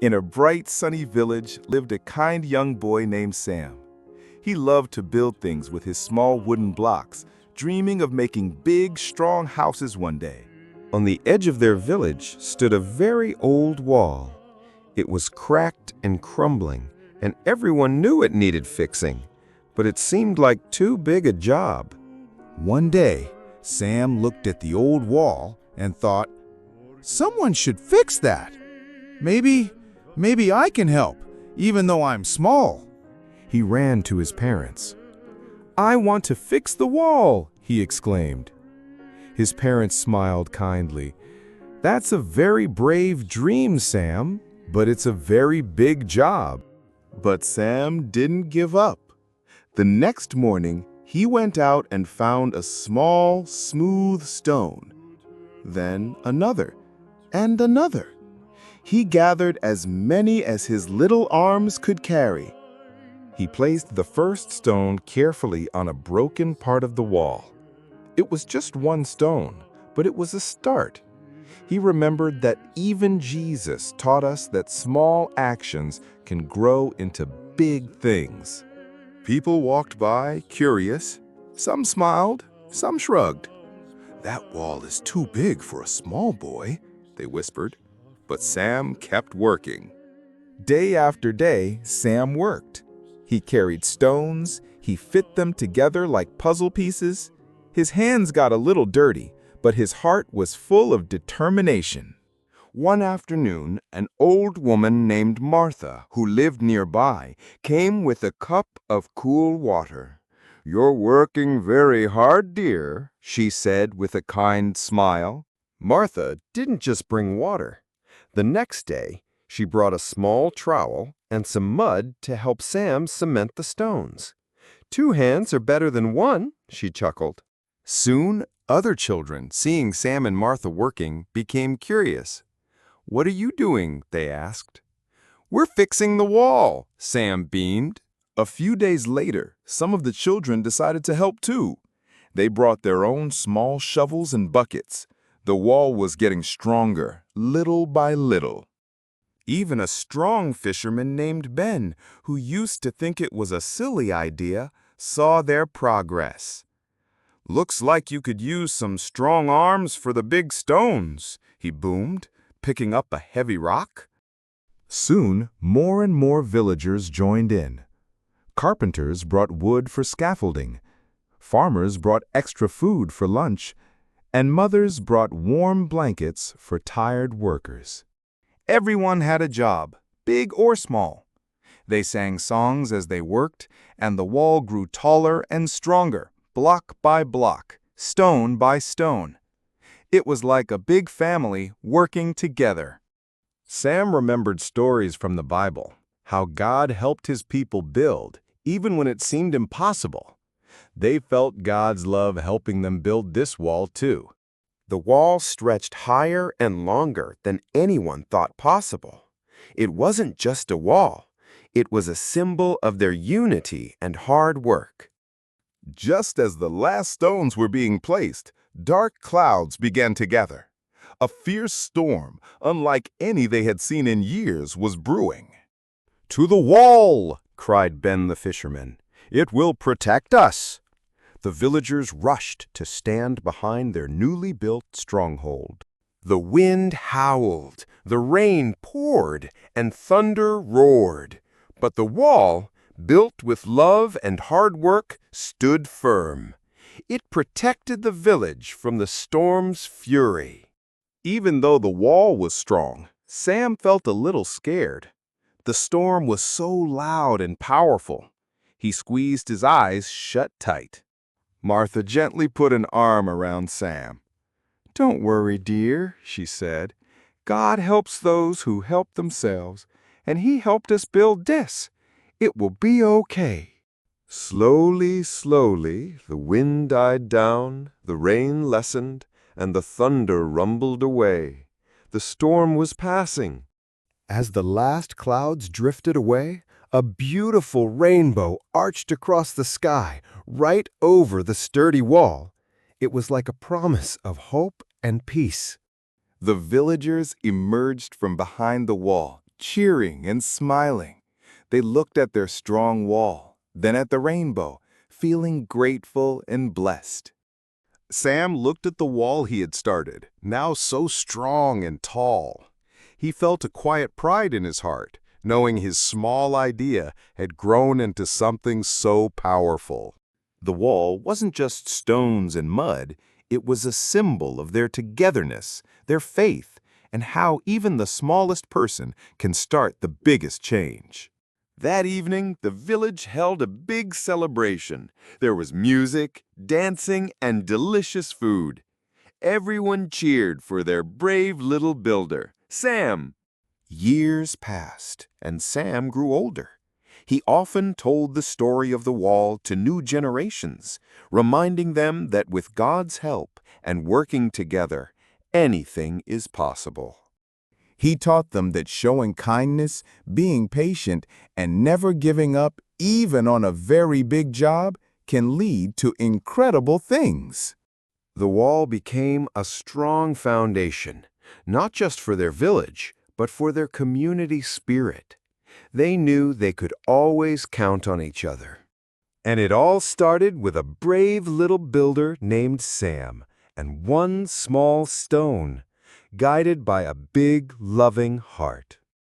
In a bright, sunny village lived a kind young boy named Sam. He loved to build things with his small wooden blocks, dreaming of making big, strong houses one day. On the edge of their village stood a very old wall. It was cracked and crumbling, and everyone knew it needed fixing, but it seemed like too big a job. One day, Sam looked at the old wall and thought, "Someone should fix that. Maybe I can help, even though I'm small." He ran to his parents. "I want to fix the wall," he exclaimed. His parents smiled kindly. "That's a very brave dream, Sam, but it's a very big job." But Sam didn't give up. The next morning, he went out and found a small, smooth stone. Then another, and another. He gathered as many as his little arms could carry. He placed the first stone carefully on a broken part of the wall. It was just one stone, but it was a start. He remembered that even Jesus taught us that small actions can grow into big things. People walked by, curious. Some smiled, some shrugged. "That wall is too big for a small boy," they whispered. But Sam kept working. Day after day, Sam worked. He carried stones, he fit them together like puzzle pieces. His hands got a little dirty, but his heart was full of determination. One afternoon, an old woman named Martha, who lived nearby, came with a cup of cool water. "You're working very hard, dear," she said with a kind smile. Martha didn't just bring water. The next day, she brought a small trowel and some mud to help Sam cement the stones. "Two hands are better than one," she chuckled. Soon, other children, seeing Sam and Martha working, became curious. "What are you doing?" they asked. "We're fixing the wall," Sam beamed. A few days later, some of the children decided to help too. They brought their own small shovels and buckets. The wall was getting stronger, little by little. Even a strong fisherman named Ben, who used to think it was a silly idea, saw their progress. "Looks like you could use some strong arms for the big stones," he boomed, picking up a heavy rock. Soon, more and more villagers joined in. Carpenters brought wood for scaffolding. Farmers brought extra food for lunch, and mothers brought warm blankets for tired workers. Everyone had a job, big or small. They sang songs as they worked, and the wall grew taller and stronger, block by block, stone by stone. It was like a big family working together. Sam remembered stories from the Bible, how God helped his people build, even when it seemed impossible. They felt God's love helping them build this wall too. The wall stretched higher and longer than anyone thought possible. It wasn't just a wall. It was a symbol of their unity and hard work. Just as the last stones were being placed, dark clouds began to gather. A fierce storm, unlike any they had seen in years, was brewing. "To the wall!" cried Ben the fisherman. "It will protect us." The villagers rushed to stand behind their newly built stronghold. The wind howled, the rain poured, and thunder roared. But the wall, built with love and hard work, stood firm. It protected the village from the storm's fury. Even though the wall was strong, Sam felt a little scared. The storm was so loud and powerful. He squeezed his eyes shut tight. Martha gently put an arm around Sam. "Don't worry, dear," she said. "God helps those who help themselves, and He helped us build this. It will be okay." Slowly, slowly, the wind died down, the rain lessened, and the thunder rumbled away. The storm was passing. As the last clouds drifted away, a beautiful rainbow arched across the sky, right over the sturdy wall. It was like a promise of hope and peace. The villagers emerged from behind the wall, cheering and smiling. They looked at their strong wall, then at the rainbow, feeling grateful and blessed. Sam looked at the wall he had started, now so strong and tall. He felt a quiet pride in his heart, knowing his small idea had grown into something so powerful. The wall wasn't just stones and mud, it was a symbol of their togetherness, their faith, and how even the smallest person can start the biggest change. That evening, the village held a big celebration. There was music, dancing, and delicious food. Everyone cheered for their brave little builder, Sam. Years passed, and Sam grew older. He often told the story of the wall to new generations, reminding them that with God's help and working together, anything is possible. He taught them that showing kindness, being patient, and never giving up, even on a very big job, can lead to incredible things. The wall became a strong foundation, not just for their village, but for their community spirit. They knew they could always count on each other. And it all started with a brave little builder named Sam and one small stone, guided by a big, loving heart.